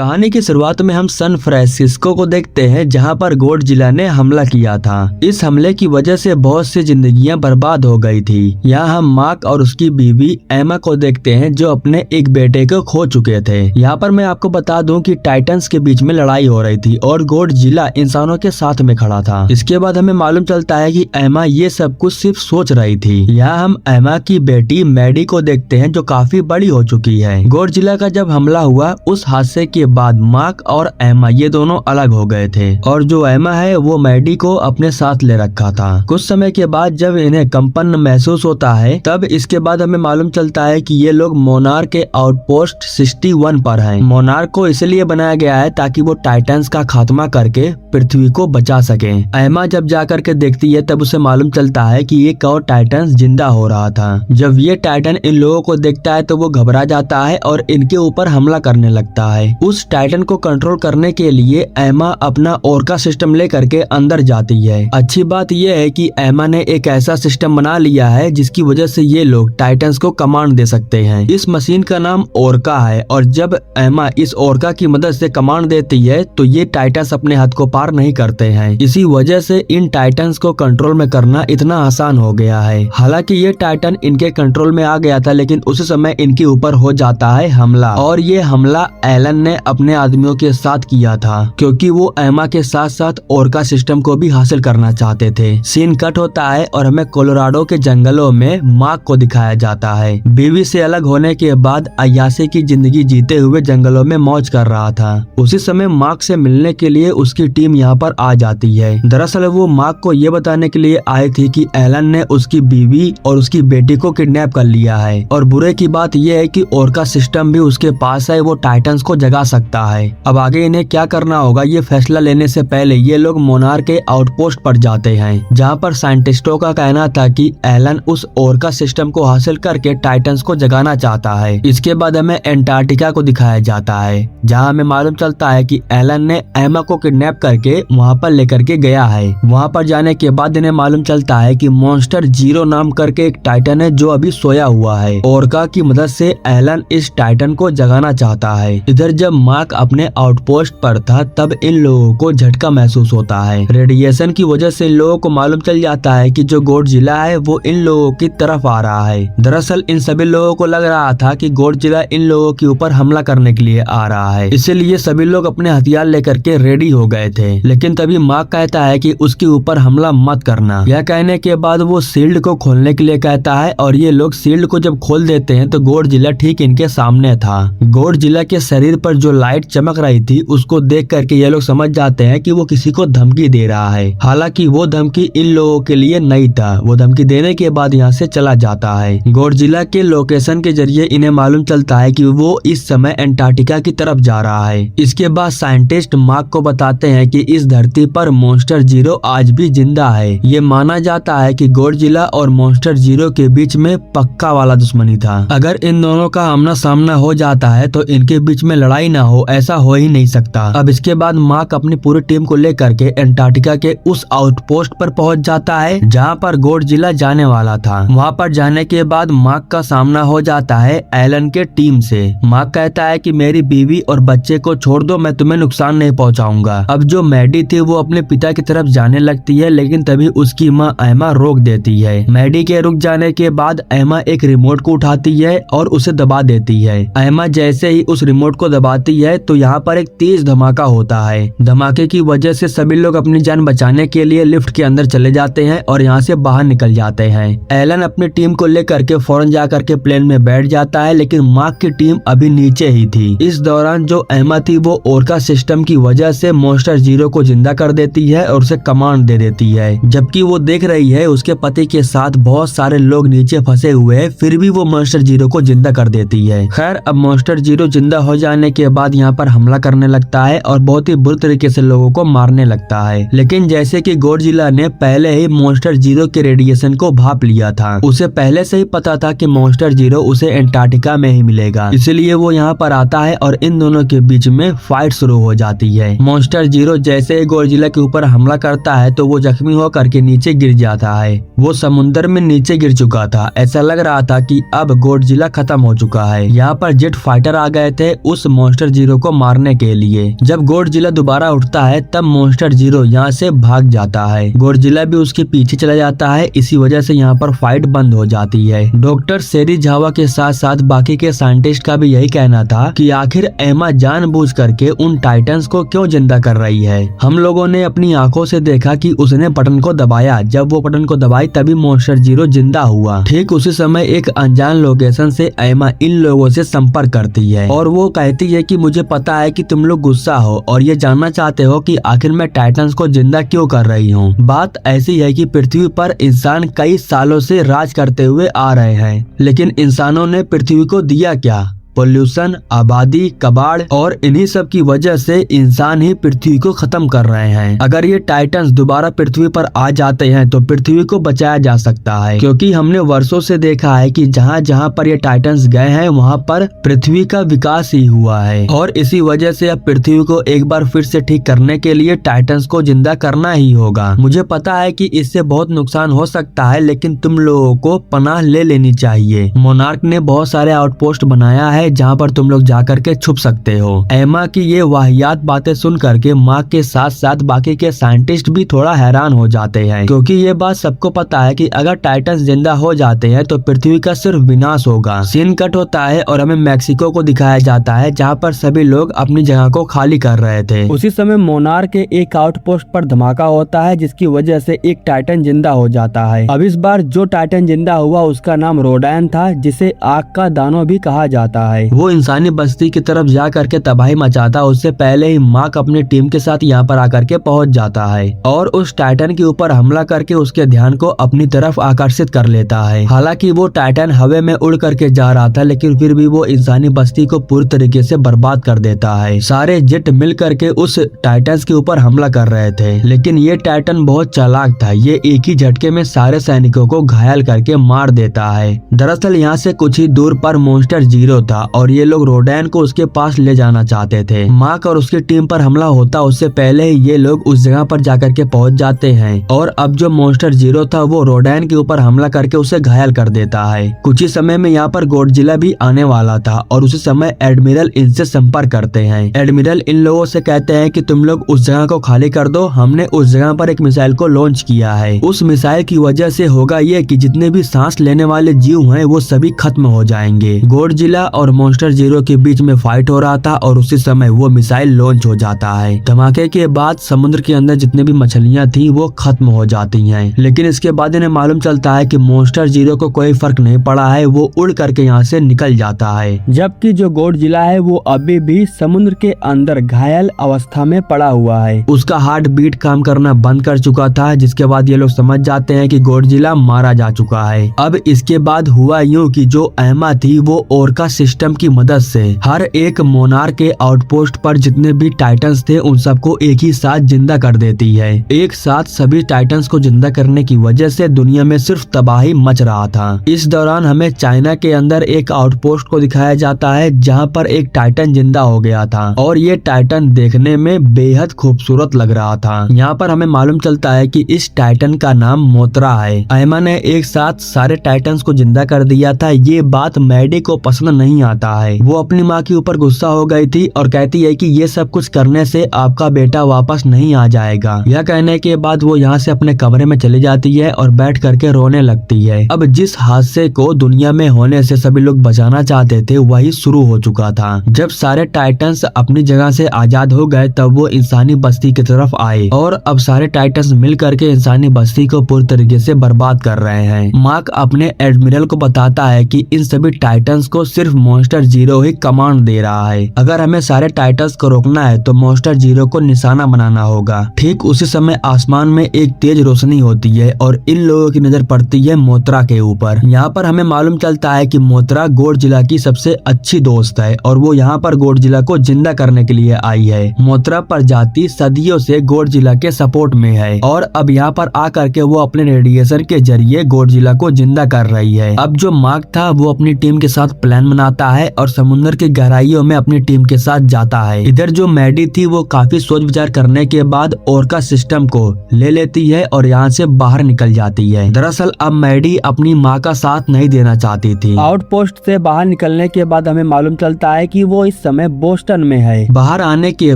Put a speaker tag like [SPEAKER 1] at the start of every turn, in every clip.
[SPEAKER 1] कहानी की शुरुआत में हम सैन फ्रांसिस्को को देखते हैं, जहां पर गॉडजिला ने हमला किया था। इस हमले की वजह से बहुत सी जिंदगियां बर्बाद हो गई थी। यहाँ हम मार्क और उसकी बीवी एमा को देखते हैं, जो अपने एक बेटे को खो चुके थे। यहाँ पर मैं आपको बता दूं कि टाइटन्स के बीच में लड़ाई हो रही थी और गॉडजिला इंसानों के साथ में खड़ा था। इसके बाद हमें मालूम चलता है कि एमा ये सब कुछ सिर्फ सोच रही थी। यहाँ हम एमा की बेटी मैडी को देखते हैं, जो काफी बड़ी हो चुकी है। गॉडजिला का जब हमला हुआ उस हादसे के बाद मार्क और एमा ये दोनों अलग हो गए थे और जो एमा है वो मैडी को अपने साथ ले रखा था। कुछ समय के बाद जब इन्हें कंपन महसूस होता है, तब इसके बाद हमें मालूम चलता है कि ये लोग मोनार्क के आउटपोस्ट 61 पर हैं। मोनार्क को इसलिए बनाया गया है ताकि वो टाइटन्स का खात्मा करके पृथ्वी को बचा सके। एमा जब जाकर के देखती है तब उसे मालूम चलता है कि एक और टाइटन जिंदा हो रहा था। जब ये टाइटन इन लोगों को देखता है तो वो घबरा जाता है और इनके ऊपर हमला करने लगता है। उस टाइटन को कंट्रोल करने के लिए एमा अपना ओरका सिस्टम लेकर के अंदर जाती है। अच्छी बात यह है कि एमा ने एक ऐसा सिस्टम बना लिया है जिसकी वजह से ये लोग टाइटन्स को कमांड दे सकते हैं। इस मशीन का नाम ओरका है और जब एमा इस ओरका की मदद से कमांड देती है तो ये टाइटन्स अपने हद को पार नहीं करते हैं। इसी वजह से इन टाइटन्स को कंट्रोल में करना इतना आसान हो गया है। हालांकि ये टाइटन इनके कंट्रोल में आ गया था, लेकिन उस समय इनके ऊपर हो जाता है हमला और ये हमला एलन ने अपने आदमियों के साथ किया था, क्योंकि वो एमा के साथ साथ ओरका सिस्टम को भी हासिल करना चाहते थे। सीन कट होता है और हमें कोलोराडो के जंगलों में मार्क को दिखाया जाता है। बीवी से अलग होने के बाद अय्याशी की जिंदगी जीते हुए जंगलों में मौज कर रहा था। उसी समय मार्क से मिलने के लिए उसकी टीम यहाँ पर आ जाती है। दरअसल वो मार्क को ये बताने के लिए आई थी कि एलन ने उसकी बीवी और उसकी बेटी को किडनैप कर लिया है और बुरे की बात यह है कि ओरका सिस्टम भी उसके पास है, वो टाइटन्स को जगा सकता है। अब आगे इन्हें क्या करना होगा ये फैसला लेने से पहले ये लोग मोनार्क के आउटपोस्ट पर जाते हैं, जहां पर साइंटिस्टों का कहना था कि एलन उस ओरका सिस्टम को हासिल करके टाइटन्स को जगाना चाहता है। इसके बाद हमें एंटार्क्टिका को दिखाया जाता है, जहां हमें मालूम चलता है कि एलन ने एमा को किडनैप करके वहां पर लेकर के गया है। वहां पर जाने के बाद इन्हें मालूम चलता है कि मॉन्स्टर जीरो नाम करके एक टाइटन है जो अभी सोया हुआ है। ओरका की मदद से एलन इस टाइटन को जगाना चाहता है। इधर जब मार्क अपने आउटपोस्ट पर था तब इन लोगों को झटका महसूस होता है। रेडिएशन की वजह से इन लोगों को मालूम चल जाता है कि जो गॉडजिला है वो इन लोगों की तरफ आ रहा है। दरअसल इन सभी लोगों को लग रहा था कि गॉडजिला इन लोगों के ऊपर हमला करने के लिए आ रहा है, इसीलिए सभी लोग अपने हथियार लेकर के रेडी हो गए थे। लेकिन तभी मार्क कहता है कि उसके ऊपर हमला मत करना। यह कहने के बाद वो शील्ड को खोलने के लिए कहता है और ये लोग शील्ड को जब खोल देते हैं तो गॉडजिला ठीक इनके सामने था। गॉडजिला के शरीर पर जो लाइट चमक रही थी उसको देख करके ये लोग समझ जाते हैं कि वो किसी को धमकी दे रहा है। हालांकि वो धमकी इन लोगों के लिए नहीं था। वो धमकी देने के बाद यहाँ से चला जाता है। गॉडजिला के लोकेशन के जरिए इन्हें मालूम चलता है कि वो इस समय एंटार्क्टिका की तरफ जा रहा है। इसके बाद साइंटिस्ट मार्क को बताते हैं कि इस धरती पर मॉन्स्टर जीरो आज भी जिंदा है। ये माना जाता है कि गॉडजिला और मॉन्स्टर जीरो के बीच में पक्का वाला दुश्मनी था। अगर इन दोनों का आमना सामना हो जाता है तो इनके बीच में लड़ाई ना हो, ऐसा हो ही नहीं सकता। अब इसके बाद मार्क अपनी पूरी टीम को लेकर के एंटार्क्टिका के उस आउटपोस्ट पर पहुंच जाता है जहां पर गॉडजिला जाने वाला था। वहां पर जाने के बाद मार्क का सामना हो जाता है एलन के टीम से। मार्क कहता है कि मेरी बीवी और बच्चे को छोड़ दो, मैं तुम्हें नुकसान नहीं पहुंचाऊंगा। अब जो मैडी थी वो अपने पिता की तरफ जाने लगती है, लेकिन तभी उसकी माँ एमा रोक देती है। मैडी के रुक जाने के बाद एमा एक रिमोट को उठाती है और उसे दबा देती है। एमा जैसे ही उस रिमोट को दबाती है तो यहाँ पर एक तेज धमाका होता है। धमाके की वजह से सभी लोग अपनी जान बचाने के लिए लिफ्ट के अंदर चले जाते हैं और यहाँ से बाहर निकल जाते हैं। एलन अपनी टीम को लेकर के फौरन जाकर के प्लेन में बैठ जाता है, लेकिन मार्क की टीम अभी नीचे ही थी। इस दौरान जो एमा थी वो ओरका सिस्टम की वजह से मॉन्स्टर जीरो को जिंदा कर देती है और उसे कमांड दे देती है। जबकि वो देख रही है उसके पति के साथ बहुत सारे लोग नीचे फंसे हुए हैं, फिर भी वो मॉन्स्टर जीरो को जिंदा कर देती है। खैर अब मॉन्स्टर जीरो जिंदा हो जाने के बाद यहाँ पर हमला करने लगता है और बहुत ही बुरी तरीके से लोगों को मारने लगता है। लेकिन जैसे कि गॉडजिला ने पहले ही मॉन्स्टर जीरो के रेडिएशन को भाप लिया था, उसे पहले से ही पता था कि मॉन्स्टर जीरो उसे एंटार्क्टिका में ही मिलेगा, इसलिए वो यहाँ पर आता है और इन दोनों के बीच में फाइट शुरू हो जाती है। मॉन्स्टर जीरो जैसे ही गॉडजिला के ऊपर हमला करता है तो वो जख्मी होकर के नीचे गिर जाता है। वो समुद्र में नीचे गिर चुका था। ऐसा लग रहा था कि अब गॉडजिला खत्म हो चुका है। यहाँ पर जेट फाइटर आ गए थे उस मॉन्स्टर मॉन्स्टर जीरो को मारने के लिए। जब गॉडजिला दोबारा उठता है तब मॉन्स्टर जीरो यहाँ से भाग जाता है। गॉडजिला भी उसके पीछे चला जाता है। इसी वजह से यहाँ पर फाइट बंद हो जाती है। डॉक्टर सेरीजावा के साथ साथ बाकी के साइंटिस्ट का भी यही कहना था कि आखिर एमा जानबूझ करके उन टाइटन्स को क्यों जिंदा कर रही है। हम लोगों ने अपनी आंखों से देखा कि उसने बटन को दबाया। जब वो बटन को दबाई तभी मॉन्स्टर जीरो जिंदा हुआ। ठीक उसी समय एक अनजान लोकेशन से एमा इन लोगों से संपर्क करती है और वो कहती है कि मुझे पता है कि तुम लोग गुस्सा हो और ये जानना चाहते हो कि आखिर मैं टाइटन्स को जिंदा क्यों कर रही हूँ। बात ऐसी है कि पृथ्वी पर इंसान कई सालों से राज करते हुए आ रहे हैं, लेकिन इंसानों ने पृथ्वी को दिया क्या? पोल्यूशन, आबादी, कबाड़ और इन्हीं सब की वजह से इंसान ही पृथ्वी को खत्म कर रहे हैं। अगर ये टाइटन्स दोबारा पृथ्वी पर आ जाते हैं तो पृथ्वी को बचाया जा सकता है, क्योंकि हमने वर्षों से देखा है कि जहाँ जहाँ पर ये टाइटन्स गए हैं वहाँ पर पृथ्वी का विकास ही हुआ है। और इसी वजह से अब पृथ्वी को एक बार फिर से ठीक करने के लिए टाइटन्स को जिंदा करना ही होगा। मुझे पता है कि इससे बहुत नुकसान हो सकता है, लेकिन तुम लोगों को पनाह ले लेनी चाहिए। मोनार्क ने बहुत सारे आउटपोस्ट बनाया है जहाँ पर तुम लोग जा करके छुप सकते हो। एमा की ये वाहियात बातें सुन करके मार्क के साथ साथ बाकी के साइंटिस्ट भी थोड़ा हैरान हो जाते हैं, क्योंकि ये बात सबको पता है कि अगर टाइटन्स जिंदा हो जाते हैं तो पृथ्वी का सिर्फ विनाश होगा। सीन कट होता है और हमें मैक्सिको को दिखाया जाता है जहाँ पर सभी लोग अपनी जगह को खाली कर रहे थे। उसी समय मोनार्क के एक आउटपोस्ट पर धमाका होता है जिसकी वजह से एक टाइटन जिंदा हो जाता है। अब इस बार जो टाइटन जिंदा हुआ उसका नाम रोडैन था, जिसे आग का दानव भी कहा जाता है। वो इंसानी बस्ती की तरफ जा करके तबाही मचाता, उससे पहले ही मार्क अपनी टीम के साथ यहाँ पर आकर के पहुँच जाता है और उस टाइटन के ऊपर हमला करके उसके ध्यान को अपनी तरफ आकर्षित कर लेता है। हालांकि वो टाइटन हवा में उड़ करके जा रहा था, लेकिन फिर भी वो इंसानी बस्ती को पूरी तरीके से बर्बाद कर देता है। सारे जेट मिल करके उस टाइटन के ऊपर हमला कर रहे थे, लेकिन ये टाइटन बहुत चालाक था। ये एक ही झटके में सारे सैनिकों को घायल करके मार देता है। दरअसल यहाँ से कुछ ही दूर पर मॉन्स्टर जीरो था और ये लोग रोडैन को उसके पास ले जाना चाहते थे। मार्क और उसकी टीम पर हमला होता उससे पहले ही ये लोग उस जगह पर जाकर के पहुंच जाते हैं और अब जो मॉन्स्टर जीरो था वो रोडैन के ऊपर हमला करके उसे घायल कर देता है। कुछ ही समय में यहाँ पर गॉडजिला भी आने वाला था और उसी समय एडमिरल इनसे संपर्क करते हैं। एडमिरल इन लोगों से कहते हैं कि तुम लोग उस जगह को खाली कर दो, हमने उस जगह पर एक मिसाइल को लॉन्च किया है। उस मिसाइल की वजह से होगा ये कि जितने भी सांस लेने वाले जीव हैं वो सभी खत्म हो जाएंगे। गॉडजिला और मॉन्स्टर जीरो के बीच में फाइट हो रहा था और उसी समय वो मिसाइल लॉन्च हो जाता है। धमाके के बाद समुद्र के अंदर जितने भी मछलियां थी वो खत्म हो जाती हैं, लेकिन इसके बाद इन्हें मालूम चलता है कि मॉन्स्टर जीरो को कोई फर्क नहीं पड़ा है, वो उड़ करके यहाँ से निकल जाता है। जबकि जो गॉडजिला है वो अभी भी समुद्र के अंदर घायल अवस्था में पड़ा हुआ है। उसका हार्ट बीट काम करना बंद कर चुका था, जिसके बाद ये लोग समझ जाते हैं कि गॉडजिला मारा जा चुका है। अब इसके बाद हुआ यूं कि जो एमा थी वो ओरका सिस्टम की मदद से हर एक मोनार्क के आउटपोस्ट पर जितने भी टाइटन्स थे उन सबको एक ही साथ जिंदा कर देती है। एक साथ सभी टाइटन्स को जिंदा करने की वजह से दुनिया में सिर्फ तबाही मच रहा था। इस दौरान हमें चाइना के अंदर एक आउटपोस्ट को दिखाया जाता है जहां पर एक टाइटन जिंदा हो गया था और ये टाइटन देखने में बेहद खूबसूरत लग रहा था। यहाँ पर हमें मालूम चलता है कि इस टाइटन का नाम मोत्रा है। एमा ने एक साथ सारे टाइटन्स को जिंदा कर दिया था। ये बात मैडी को पसंद नहीं आता है। वो अपनी माँ के ऊपर गुस्सा हो गई थी और कहती है कि ये सब कुछ करने से आपका बेटा वापस नहीं आ जाएगा। यह कहने के बाद वो यहाँ से अपने कमरे में चली जाती है और बैठ करके रोने लगती है। अब जिस हादसे को दुनिया में होने से सभी लोग बचाना चाहते थे वही शुरू हो चुका था। जब सारे टाइटन्स अपनी जगह से आजाद हो गए तब वो इंसानी बस्ती की तरफ आए और अब सारे टाइटन्स मिल करके इंसानी बस्ती को पूरी तरीके से बर्बाद कर रहे हैं। मार्क अपने एडमिरल को बताता है कि इन सभी टाइटन्स को सिर्फ मॉन्स्टर जीरो ही कमांड दे रहा है। अगर हमें सारे टाइटन्स को रोकना है तो मॉन्स्टर जीरो को निशाना बनाना होगा। ठीक उसी समय आसमान में एक तेज रोशनी होती है और इन लोगों की नजर पड़ती है मोत्रा के ऊपर। यहाँ पर हमें मालूम चलता है कि मोत्रा गॉडजिला की सबसे अच्छी दोस्त है और वो यहाँ पर गॉडजिला को जिंदा करने के लिए आई है। मोत्रा प्रजाति सदियों से गॉडजिला के सपोर्ट में है और अब यहाँ पर आकर के वो अपने रेडिएशन के जरिए गॉडजिला को जिंदा कर रही है। अब जो मार्क था वो अपनी टीम के साथ प्लान बनाता है और समुद्र की गहराइयों में अपनी टीम के साथ जाता है। इधर जो मैडी थी वो काफी सोच विचार करने के बाद ओरका सिस्टम को ले लेती है और यहाँ से बाहर निकल जाती है। दरअसल अब मैडी अपनी माँ का साथ नहीं देना चाहती थी। आउटपोस्ट से बाहर निकलने के बाद हमें मालूम चलता है कि वो इस समय बोस्टन में है। बाहर आने के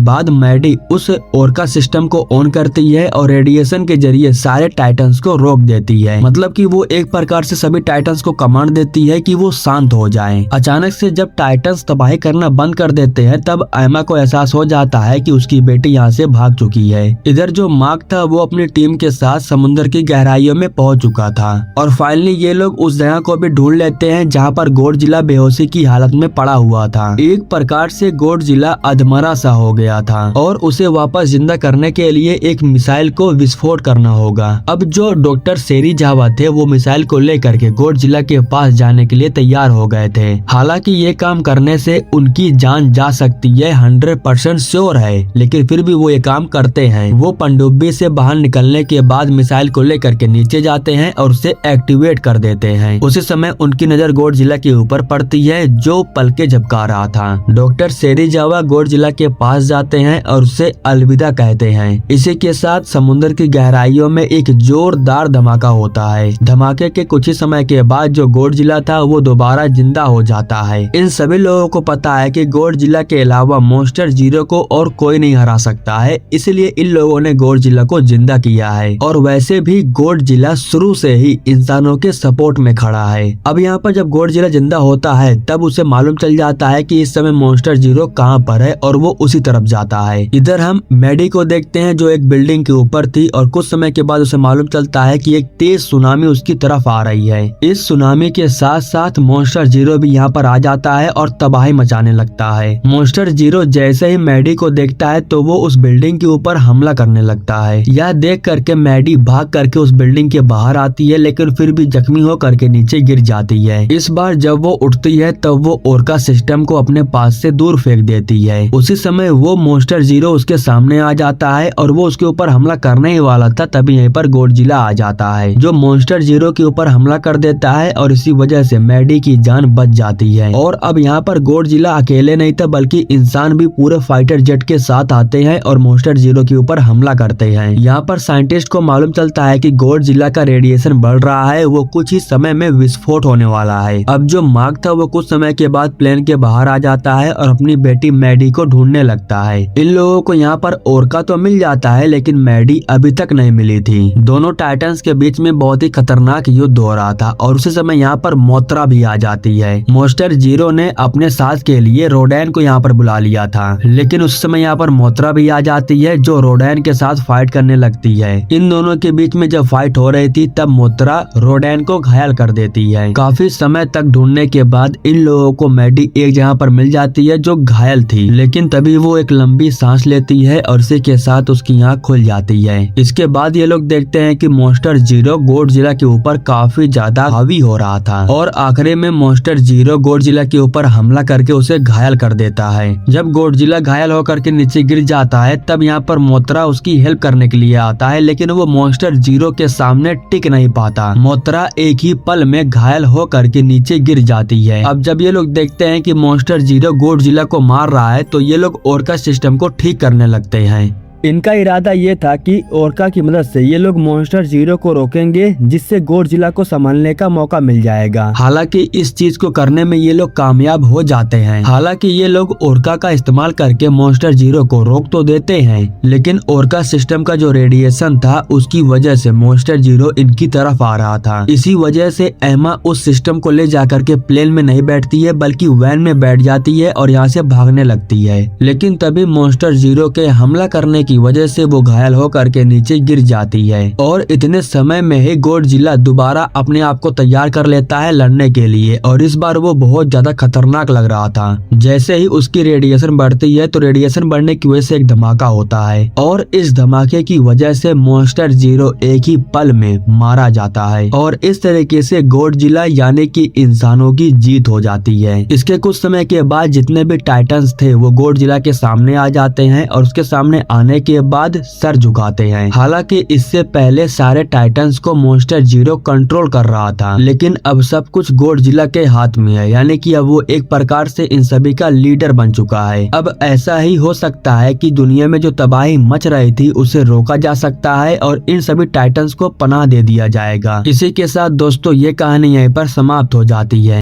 [SPEAKER 1] बाद मैडी उस ओरका सिस्टम को ऑन करती है और रेडिएशन के जरिए सारे टाइटन्स को रोक देती है। मतलब कि वो एक प्रकार से सभी टाइटन्स को कमांड देती है कि वो शांत हो जाएं। अचानक से जब टाइटन्स तबाही करना बंद कर देते हैं तब एमा को एहसास हो जाता है कि उसकी बेटी यहाँ से भाग चुकी है। इधर जो मार्क था वो अपनी टीम के साथ समुद्र की गहराइयों में पहुंच चुका था और फाइनली ये लोग उस जगह को भी ढूंढ लेते हैं जहाँ पर गॉडजिला बेहोशी की हालत में पड़ा हुआ था। एक प्रकार से गॉडजिला अधमरा सा हो गया था और उसे वापस जिंदा करने के लिए एक मिसाइल को विस्फोट करना होगा। अब जो डॉक्टर सेरीजावा थे वो मिसाइल को लेकर के गॉडजिला के पास जाने के लिए तैयार हो गए थे। हालांकि ये काम करने से उनकी जान जा सकती है 100% श्योर है, लेकिन फिर भी वो ये काम करते हैं। वो पनडुब्बी से बाहर निकलने के बाद मिसाइल को लेकर के नीचे जाते हैं और उसे एक्टिवेट कर देते हैं। उसी समय उनकी नजर गॉडजिला के ऊपर पड़ती है जो पलके झपका रहा था। डॉक्टर सेरीजावा गॉडजिला के पास जाते हैं और उसे अलविदा कहते हैं। इसी के साथ समुद्र की गहराइयों में एक जोरदार धमाका होता है। धमाके के कुछ ही समय के बाद जो गॉडजिला था वो दोबारा जिंदा हो जाता है। इन सभी लोगों को पता है कि गॉडजिला के अलावा मॉन्स्टर जीरो को और कोई नहीं हरा सकता है, इसलिए इन लोगों ने गॉडजिला को जिंदा किया है। और वैसे भी गॉडजिला शुरू से ही इंसानों के सपोर्ट में खड़ा है। अब यहाँ पर जब गॉडजिला जिंदा होता है तब उसे मालूम चल जाता है कि इस समय मॉन्स्टर जीरो कहाँ पर है और वो उसी तरफ जाता है। इधर हम मैडी को देखते हैं जो एक बिल्डिंग के ऊपर थी और कुछ समय के बाद उसे मालूम चलता है कि एक तेज सुनामी उसकी तरफ आ रही है। इस सुनामी के साथ साथ मॉन्स्टर जीरो भी यहाँ पर आ जाता है और तबाही मचाने लगता है। मॉन्स्टर जीरो जैसे ही मैडी को देखता है तो वो उस बिल्डिंग के ऊपर हमला करने लगता है। यह देख करके मैडी भाग करके उस बिल्डिंग के बाहर आती है, लेकिन फिर भी जख्मी हो करके नीचे गिर जाती है। इस बार जब वो उठती है तब वो ओरका सिस्टम को अपने पास से दूर फेंक देती है। उसी समय वो मॉन्स्टर जीरो उसके सामने आ जाता है और वो उसके ऊपर हमला करने ही वाला था, तभी यहीं पर गॉडजिला आ जाता है जो मॉन्स्टर जीरो के ऊपर हमला कर देता है और इसी वजह से मैडी की जान बच जाती है। और अब यहाँ पर गॉडजिला अकेले नहीं था बल्कि इंसान भी पूरे फाइटर जेट के साथ आते हैं और मॉन्स्टर जीरो के ऊपर हमला करते हैं। यहाँ पर साइंटिस्ट को मालूम चलता है कि गॉडजिला का रेडिएशन बढ़ रहा है, वो कुछ ही समय में विस्फोट होने वाला है। अब जो मार्क था वो कुछ समय के बाद प्लेन के बाहर आ जाता है और अपनी बेटी मैडी को ढूंढने लगता है। इन लोगों को यहाँ पर ओरका तो मिल जाता है लेकिन मैडी अभी तक नहीं मिली थी। दोनों टाइटन्स के बीच में बहुत ही खतरनाक युद्ध हो रहा था और उसी समय यहाँ पर मोत्रा भी आ जाती है। मॉन्स्टर जीरो ने अपने साथ के लिए रोडैन को यहाँ पर बुला लिया था, लेकिन उस समय यहाँ पर मोत्रा भी आ जाती है जो रोडैन के साथ फाइट करने लगती है। इन दोनों के बीच में जब फाइट हो रही थी तब मोत्रा रोडैन को घायल कर देती है। काफी समय तक ढूंढने के बाद इन लोगों को मैडी एक जगह पर मिल जाती है जो घायल थी, लेकिन तभी वो एक लंबी सांस लेती है और इसी के साथ उसकी आँख खुल जाती है। इसके बाद ये लोग देखते हैं कि मॉन्स्टर जीरो गॉडजिला के ऊपर काफी ज्यादा हावी हो रहा था और आखिरी में मॉन्स्टर जीरो गॉडजिला के ऊपर हमला करके उसे घायल कर देता है। जब गॉडजिला घायल होकर के नीचे गिर जाता है तब यहाँ पर मोत्रा उसकी हेल्प करने के लिए आता है, लेकिन वो मॉन्स्टर जीरो के सामने टिक नहीं पाता। मोत्रा एक ही पल में घायल होकर के नीचे गिर जाती है। अब जब ये लोग देखते हैं कि मॉन्स्टर जीरो गॉडजिला को मार रहा है तो ये लोग ओरका सिस्टम को ठीक करने लगते हैं। इनका इरादा ये था कि ओरका की मदद से ये लोग मॉन्स्टर जीरो को रोकेंगे जिससे गॉडजिला को संभालने का मौका मिल जाएगा। हालांकि इस चीज को करने में ये लोग कामयाब हो जाते हैं। हालांकि ये लोग ओरका का इस्तेमाल करके मॉन्स्टर जीरो को रोक तो देते हैं, लेकिन ओरका सिस्टम का जो रेडिएशन था उसकी वजह से मॉन्स्टर जीरो इनकी तरफ आ रहा था। इसी वजह से एमा उस सिस्टम को ले जाकर के प्लेन में नहीं बैठती है बल्कि वैन में बैठ जाती है और यहाँ से भागने लगती है। लेकिन तभी मॉन्स्टर जीरो के हमला करने की वजह से वो घायल होकर के नीचे गिर जाती है और इतने समय में ही गॉडजिला दोबारा अपने आप को तैयार कर लेता है लड़ने के लिए और इस बार वो बहुत ज्यादा खतरनाक लग रहा था। जैसे ही उसकी रेडिएशन बढ़ती है तो रेडिएशन बढ़ने की वजह से एक धमाका होता है और इस धमाके की वजह से मॉन्स्टर जीरो एक ही पल में मारा जाता है और इस तरीके से गॉडजिला यानी कि इंसानों की जीत हो जाती है। इसके कुछ समय के बाद जितने भी टाइटन्स थे वो गॉडजिला के सामने आ जाते हैं और उसके सामने आने के बाद सर झुकाते हैं। हालांकि इससे पहले सारे टाइटन्स को मॉन्स्टर जीरो कंट्रोल कर रहा था, लेकिन अब सब कुछ गॉडजिला के हाथ में है, यानी कि अब वो एक प्रकार से इन सभी का लीडर बन चुका है। अब ऐसा ही हो सकता है कि दुनिया में जो तबाही मच रही थी उसे रोका जा सकता है और इन सभी टाइटन्स को पनाह दे दिया जाएगा। इसी के साथ दोस्तों ये कहानी यहीं पर समाप्त हो जाती है।